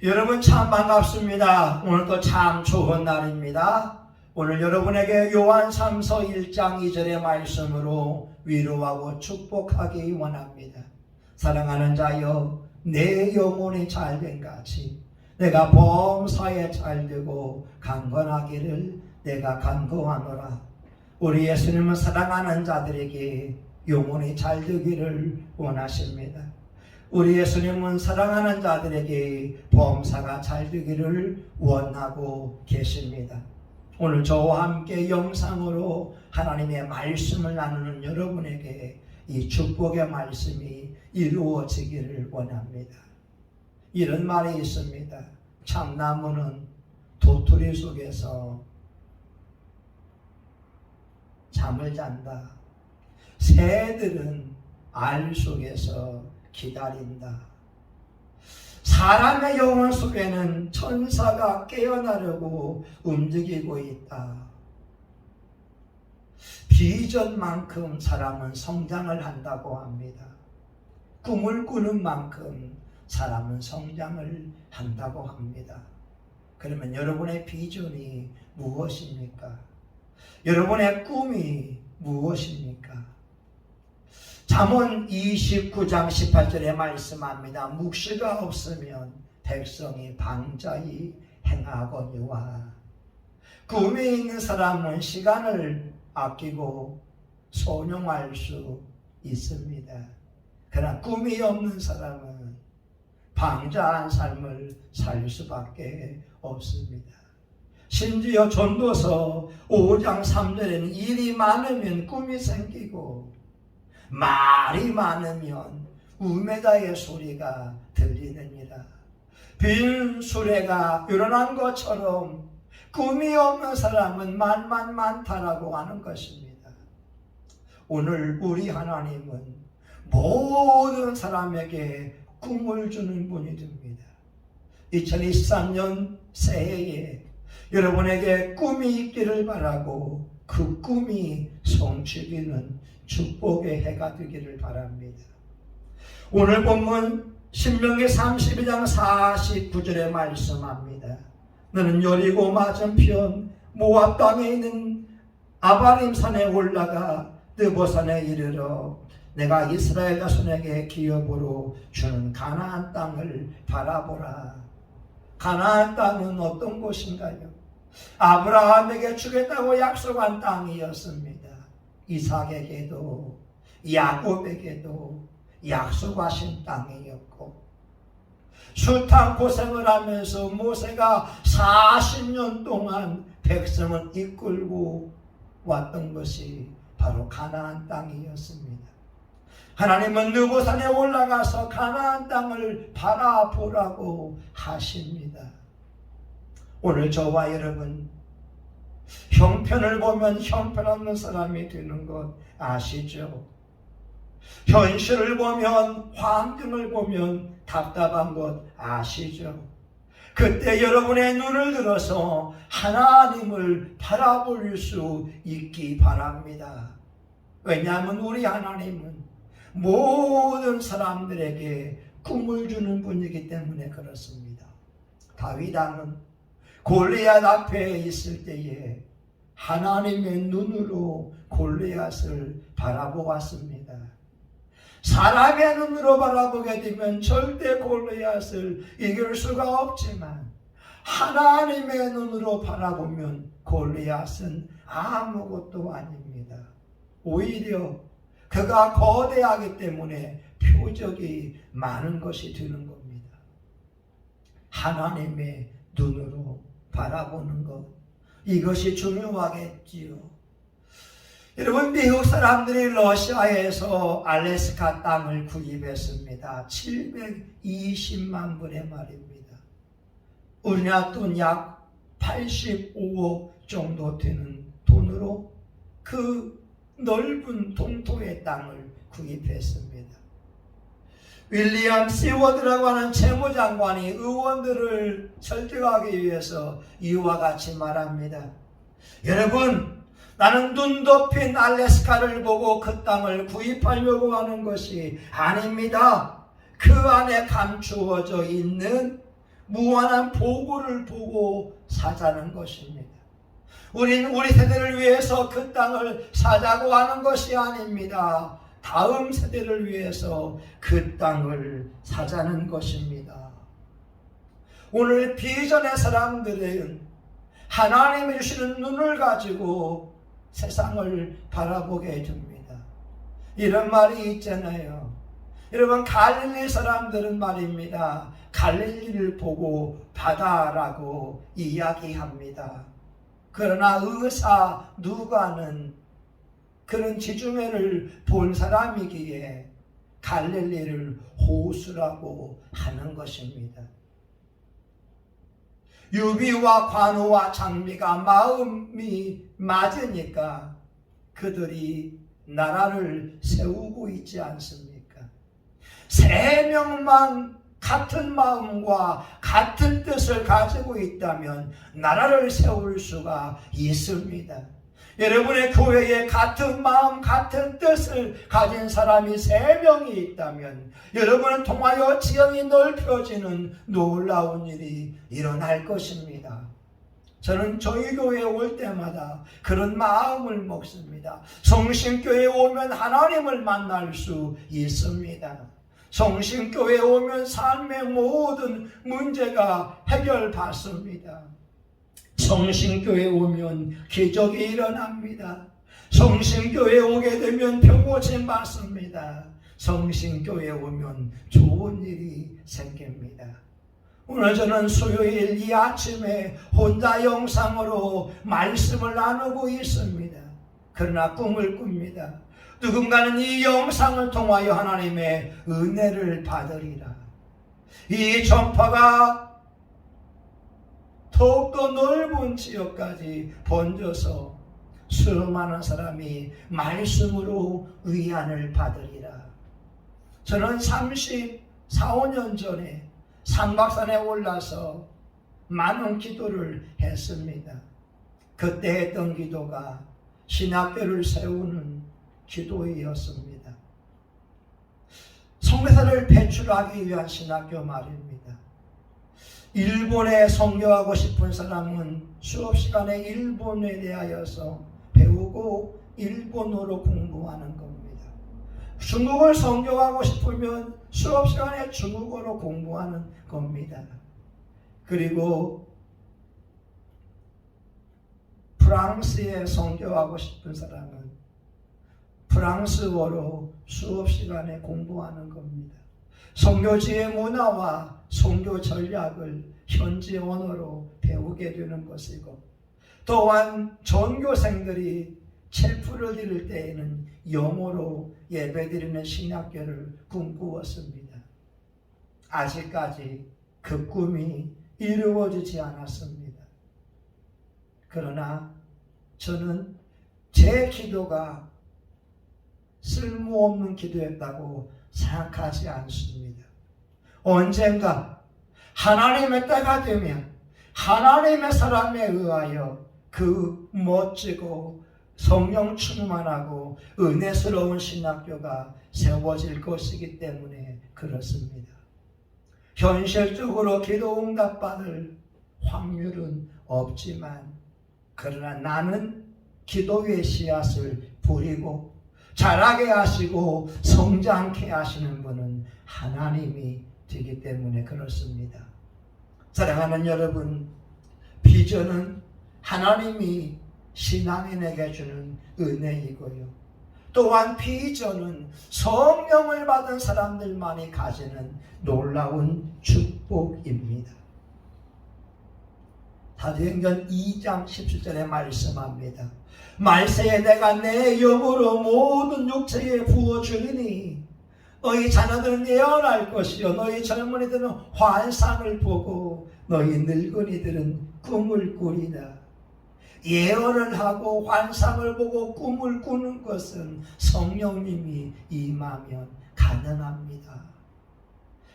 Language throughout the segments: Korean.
여러분 참 반갑습니다. 오늘도 참 좋은 날입니다. 오늘 여러분에게 요한삼서 1장 2절의 말씀으로 위로하고 축복하기 원합니다. 사랑하는 자여, 내 영혼이 잘된 같이 내가 범사에 잘되고 강건하기를 내가 간구하노라. 우리 예수님은 사랑하는 자들에게 영혼이 잘되기를 원하십니다. 우리 예수님은 사랑하는 자들에게 범사가 잘되기를 원하고 계십니다. 오늘 저와 함께 영상으로 하나님의 말씀을 나누는 여러분에게 이 축복의 말씀이 이루어지기를 원합니다. 이런 말이 있습니다. 참나무는 도토리 속에서 잠을 잔다. 새들은 알 속에서 기다린다. 사람의 영혼 속에는 천사가 깨어나려고 움직이고 있다. 비전만큼 사람은 성장을 한다고 합니다. 꿈을 꾸는 만큼 사람은 성장을 한다고 합니다. 그러면 여러분의 비전이 무엇입니까? 여러분의 꿈이 무엇입니까? 잠언 29장 18절에 말씀합니다. 묵시가 없으면 백성이 방자히 행하거니와. 꿈이 있는 사람은 시간을 아끼고 소용할 수 있습니다. 그러나 꿈이 없는 사람은 방자한 삶을 살 수밖에 없습니다. 심지어 전도서 5장 3절에는 일이 많으면 꿈이 생기고 말이 많으면 우메다의 소리가 들리느니라. 빈 수레가 일어난 것처럼 꿈이 없는 사람은 말만 많다라고 하는 것입니다. 오늘 우리 하나님은 모든 사람에게 꿈을 주는 분이 됩니다. 2023년 새해에 여러분에게 꿈이 있기를 바라고 그 꿈이 성취되는 축복의 해가 되기를 바랍니다. 오늘 본문 신명기 32장 49절에 말씀합니다. 너는 여리고 맞은편 모압 땅에 있는 아바림 산에 올라가 느보산에 이르러 내가 이스라엘 자손에게 기업으로 주는 가나안 땅을 바라보라. 가나안 땅은 어떤 곳인가요? 아브라함에게 주겠다고 약속한 땅이었습니다. 이삭에게도 야곱에게도 약속하신 땅이었고, 숱한 고생을 하면서 모세가 40년 동안 백성을 이끌고 왔던 것이 바로 가나안 땅이었습니다. 하나님은 느보산에 올라가서 가나안 땅을 바라보라고 하십니다. 오늘 저와 여러분, 형편을 보면 형편없는 사람이 되는 것 아시죠? 현실을 보면, 환경을 보면 답답한 것 아시죠? 그때 여러분의 눈을 들어서 하나님을 바라볼 수 있기 바랍니다. 왜냐하면 우리 하나님은 모든 사람들에게 꿈을 주는 분이기 때문에 그렇습니다. 다윗 왕은 골리앗 앞에 있을 때에 하나님의 눈으로 골리앗을 바라보았습니다. 사람의 눈으로 바라보게 되면 절대 골리앗을 이길 수가 없지만 하나님의 눈으로 바라보면 골리앗은 아무것도 아닙니다. 오히려 그가 거대하기 때문에 표적이 많은 것이 되는 겁니다. 하나님의 눈으로 바라보는 것, 이것이 중요하겠지요. 여러분, 미국 사람들이 러시아에서 알래스카 땅을 구입했습니다. 720만 불의 말입니다. 우리나라 돈 약 85억 정도 되는 돈으로 그 넓은 동토의 땅을 구입했습니다. 윌리엄 시워드라고 하는 재무장관이 의원들을 설득하기 위해서 이와 같이 말합니다. 여러분, 나는 눈 덮인 알래스카를 보고 그 땅을 구입하려고 하는 것이 아닙니다. 그 안에 감추어져 있는 무한한 보고를 보고 사자는 것입니다. 우리는 우리 세대를 위해서 그 땅을 사자고 하는 것이 아닙니다. 다음 세대를 위해서 그 땅을 사자는 것입니다. 오늘 비전의 사람들은 하나님이 주시는 눈을 가지고 세상을 바라보게 해줍니다. 이런 말이 있잖아요. 여러분, 갈릴리 사람들은 말입니다. 갈릴리를 보고 바다라고 이야기합니다. 그러나 의사 누가는 그런 지중해를 본 사람이기에 갈릴리를 호수라고 하는 것입니다. 유비와 관우와 장비가 마음이 맞으니까 그들이 나라를 세우고 있지 않습니까? 세 명만 같은 마음과 같은 뜻을 가지고 있다면 나라를 세울 수가 있습니다. 여러분의 교회에 같은 마음, 같은 뜻을 가진 사람이 3명이 있다면 여러분은 통하여 지형이 넓혀지는 놀라운 일이 일어날 것입니다. 저는 저희 교회에 올 때마다 그런 마음을 먹습니다. 성심교회에 오면 하나님을 만날 수 있습니다. 성심교회에 오면 삶의 모든 문제가 해결받습니다. 성심교회에 오면 기적이 일어납니다. 성심교회에 오게 되면 병고침 받습니다. 성심교회에 오면 좋은 일이 생깁니다. 오늘 저는 수요일 이 아침에 혼자 영상으로 말씀을 나누고 있습니다. 그러나 꿈을 꿉니다. 누군가는 이 영상을 통하여 하나님의 은혜를 받으리라. 이 전파가 더욱더 넓은 지역까지 번져서 수많은 사람이 말씀으로 위안을 받으리라. 저는 34~5년 전에 삼박산에 올라서 많은 기도를 했습니다. 그때 했던 기도가 신학교를 세우는 기도였습니다. 성교사를 배출하기 위한 신학교 말입니다. 일본에 선교하고 싶은 사람은 수업 시간에 일본에 대하여서 배우고 일본어로 공부하는 겁니다. 중국을 선교하고 싶으면 수업 시간에 중국어로 공부하는 겁니다. 그리고 프랑스에 선교하고 싶은 사람은 프랑스어로 수업 시간에 공부하는 겁니다. 선교지의 문화와 선교 전략을 현지 언어로 배우게 되는 것이고, 또한 전교생들이 첼프를 드릴 때에는 영어로 예배드리는 신학교를 꿈꾸었습니다. 아직까지 그 꿈이 이루어지지 않았습니다. 그러나 저는 제 기도가 쓸모없는 기도였다고 생각하지 않습니다. 언젠가 하나님의 때가 되면 하나님의 사람에 의하여 그 멋지고 성령 충만하고 은혜스러운 신학교가 세워질 것이기 때문에 그렇습니다. 현실적으로 기도 응답받을 확률은 없지만, 그러나 나는 기도의 씨앗을 뿌리고 자라게 하시고 성장케 하시는 분은 하나님이 되기 때문에 그렇습니다. 사랑하는 여러분, 비전은 하나님이 신앙인에게 주는 은혜이고요, 또한 비전은 성령을 받은 사람들만이 가지는 놀라운 축복입니다. 사도행전 2장 17절에 말씀합니다. 말세에 내가 내 영으로 모든 육체에 부어주리니 너희 자녀들은 예언할 것이요 너희 젊은이들은 환상을 보고 너희 늙은이들은 꿈을 꾸리라. 예언을 하고 환상을 보고 꿈을 꾸는 것은 성령님이 임하면 가능합니다.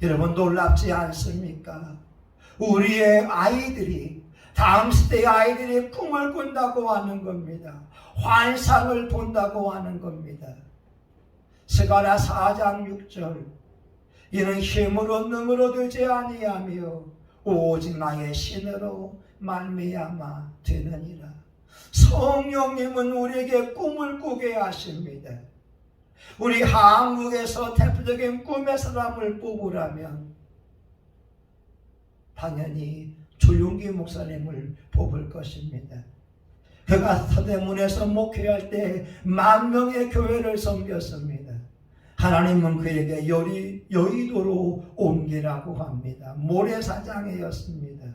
여러분, 놀랍지 않습니까? 우리의 아이들이, 다음 세대의 아이들이 꿈을 꾼다고 하는 겁니다. 환상을 본다고 하는 겁니다. 스가랴 4장 6절, 이는 힘으로 능으로 되지 아니하며 오직 나의 신으로 말미암아 되느니라. 성령님은 우리에게 꿈을 꾸게 하십니다. 우리 한국에서 대표적인 꿈의 사람을 뽑으라면 당연히 조용기 목사님을 뽑을 것입니다. 그가 서대문에서 목회할 때 10,000명의 교회를 섬겼습니다. 하나님은 그에게 여의도로 옮기라고 합니다. 모래사장이었습니다.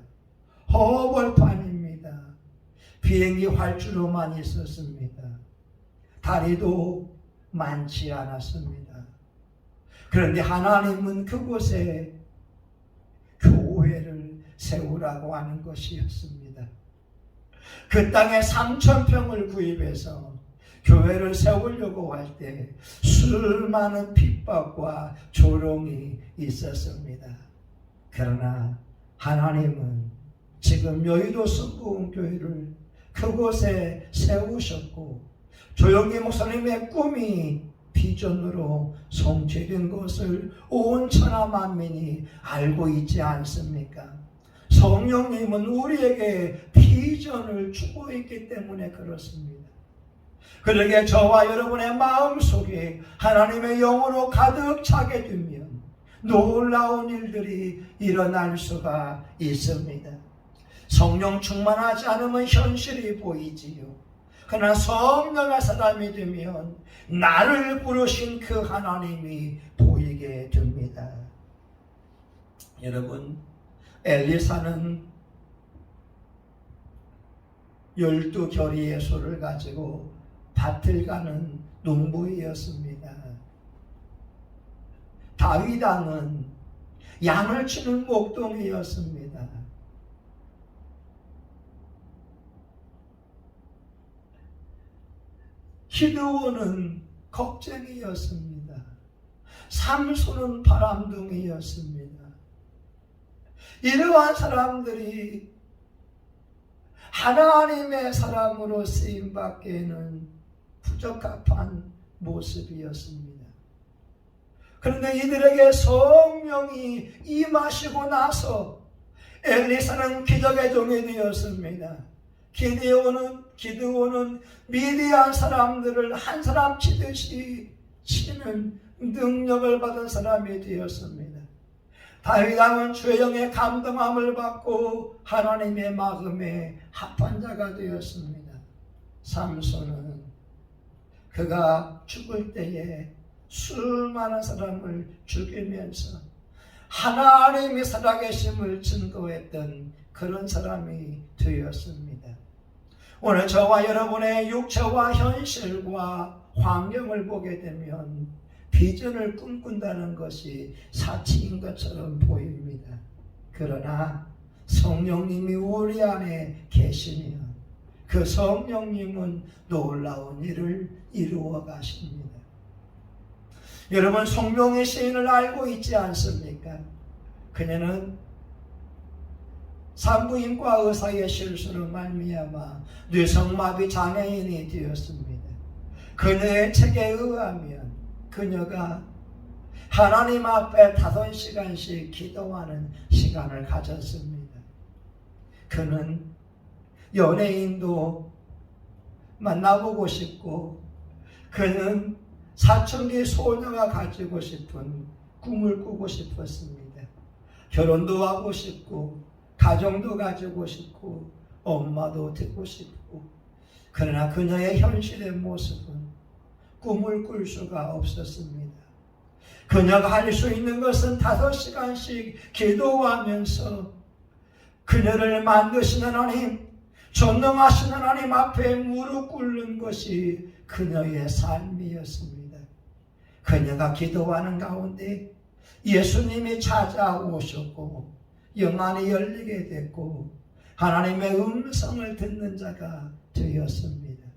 허벌판입니다. 비행기 활주로만 있었습니다. 다리도 많지 않았습니다. 그런데 하나님은 그곳에 교회를 세우라고 하는 것이었습니다. 그 땅에 3,000평을 구입해서 교회를 세우려고 할 때 수많은 핍박과 조롱이 있었습니다. 그러나 하나님은 지금 여의도 성공교회를 그곳에 세우셨고 조용기 목사님의 꿈이 비전으로 성취된 것을 온 천하 만민이 알고 있지 않습니까? 성령님은 우리에게 비전을 주고 있기 때문에 그렇습니다. 그러게 저와 여러분의 마음속에 하나님의 영으로 가득 차게 되면 놀라운 일들이 일어날 수가 있습니다. 성령 충만하지 않으면 현실이 보이지요. 그러나 성령의 사람이 되면 나를 부르신 그 하나님이 보이게 됩니다. 여러분, 엘리사는 12결의의 소를 가지고 밭을 가는 농부이었습니다. 다윗 왕은 양을 치는 목동이었습니다. 기드온은 겁쟁이였습니다. 삼손은 바람둥이였습니다. 이러한 사람들이 하나님의 사람으로 쓰임받기에는 부적합한 모습이었습니다. 그런데 이들에게 성령이 임하시고 나서 엘리사는 기적의 종이 되었습니다. 기드온은 미디안 사람들을 한 사람 치듯이 치는 능력을 받은 사람이 되었습니다. 다윗 왕은 주의 영의 감동함을 받고 하나님의 마음에 합한 자가 되었습니다. 삼손은 그가 죽을 때에 수많은 사람을 죽이면서 하나님의 살아계심을 증거했던 그런 사람이 되었습니다. 오늘 저와 여러분의 육체와 현실과 환경을 보게 되면 비전을 꿈꾼다는 것이 사치인 것처럼 보입니다. 그러나 성령님이 우리 안에 계시면 그 성령님은 놀라운 일을 이루어 가십니다. 여러분, 성령의 시인을 알고 있지 않습니까? 그녀는 산부인과 의사의 실수로 말미암아 뇌성마비 장애인이 되었습니다. 그녀의 책에 의하면 그녀가 하나님 앞에 5시간씩 기도하는 시간을 가졌습니다. 그는 연예인도 만나보고 싶고 그는 사춘기 소녀가 가지고 싶은 꿈을 꾸고 싶었습니다. 결혼도 하고 싶고 가정도 가지고 싶고 엄마도 되고 싶고 그러나 그녀의 현실의 모습은 꿈을 꿀 수가 없었습니다. 그녀가 할 수 있는 것은 5시간씩 기도하면서 그녀를 만드신 하나님, 전능하신 하나님 앞에 무릎 꿇는 것이 그녀의 삶이었습니다. 그녀가 기도하는 가운데 예수님이 찾아오셨고 영안이 열리게 됐고 하나님의 음성을 듣는 자가 되었습니다.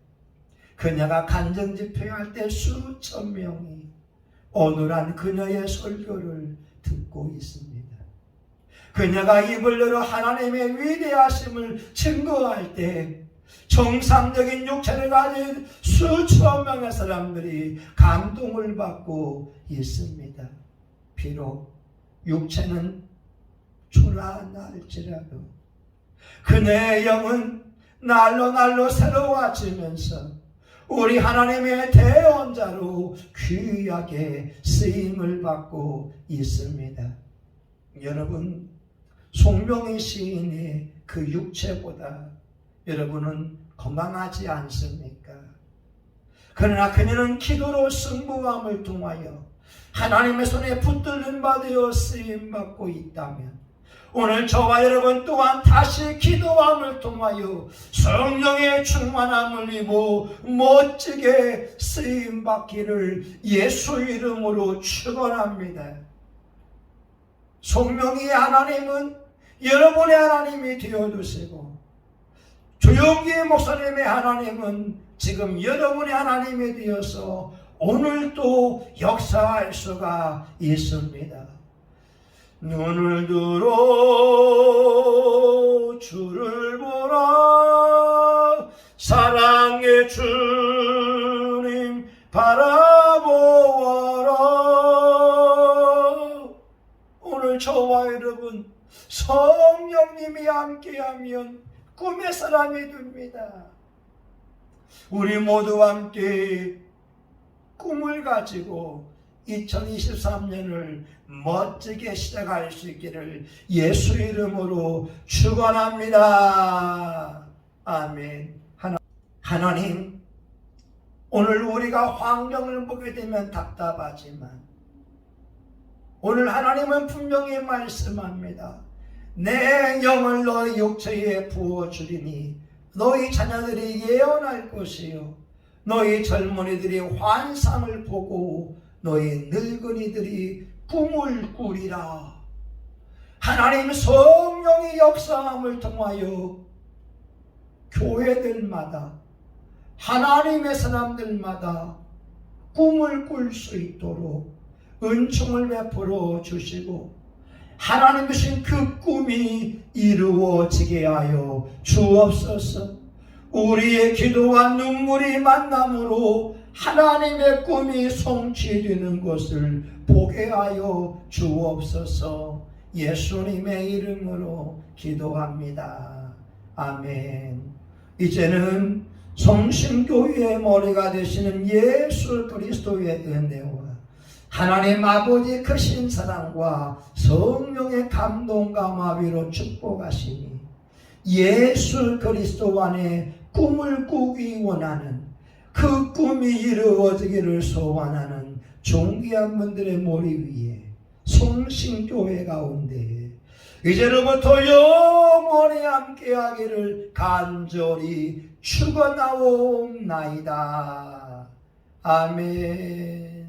그녀가 간증 집회할 때 수천 명이 오늘한 그녀의 설교를 듣고 있습니다. 그녀가 입을 열어 하나님의 위대하심을 증거할 때 정상적인 육체를 가진 수천 명의 사람들이 감동을 받고 있습니다. 비록 육체는 일어난다 할지라도 그의 영은 날로 날로 새로워지면서 우리 하나님의 대언자로 귀하게 쓰임을 받고 있습니다. 여러분, 송명의 시인의 그 육체보다 여러분은 건강하지 않습니까? 그러나 그녀는 기도로 승부함을 통하여 하나님의 손에 붙들린 바 되어 쓰임받고 있다면 오늘 저와 여러분 또한 다시 기도함을 통하여 성령의 충만함을 입어 멋지게 쓰임받기를 예수 이름으로 축원합니다. 성령의 하나님은 여러분의 하나님이 되어주시고 조용기 목사님의 하나님은 지금 여러분의 하나님이 되어서 오늘도 역사할 수가 있습니다. 눈을 들어 주를 보라 사랑의 주님 바라보아라. 오늘 저와 여러분 성령님이 함께하면 꿈의 사람이 됩니다. 우리 모두 함께 꿈을 가지고 2023년을 멋지게 시작할 수 있기를 예수 이름으로 축원합니다. 아멘. 하나님, 오늘 우리가 환경을 보게 되면 답답하지만 오늘 하나님은 분명히 말씀합니다. 내 영을 너희 육체에 부어주리니 너희 자녀들이 예언할 것이요 너희 젊은이들이 환상을 보고 너희 늙은이들이 꿈을 꾸리라. 하나님 성령의 역사함을 통하여 교회들마다 하나님의 사람들마다 꿈을 꿀 수 있도록 은총을 베풀어 주시고 하나님 주신 그 꿈이 이루어지게 하여 주옵소서. 우리의 기도와 눈물이 만남으로 하나님의 꿈이 성취되는 것을 보게 하여 주옵소서. 예수님의 이름으로 기도합니다. 아멘. 이제는 성심교회의 머리가 되시는 예수 그리스도의 은혜와 하나님 아버지 크신 사랑과 성령의 감동과 마비로 축복하시니 예수 그리스도 안에 꿈을 꾸기 원하는 그 꿈이 이루어지기를 소원하는 존귀한 분들의 머리 위에 성심교회 가운데 이제로부터 영원히 함께하기를 간절히 축원하옵나이다. 아멘.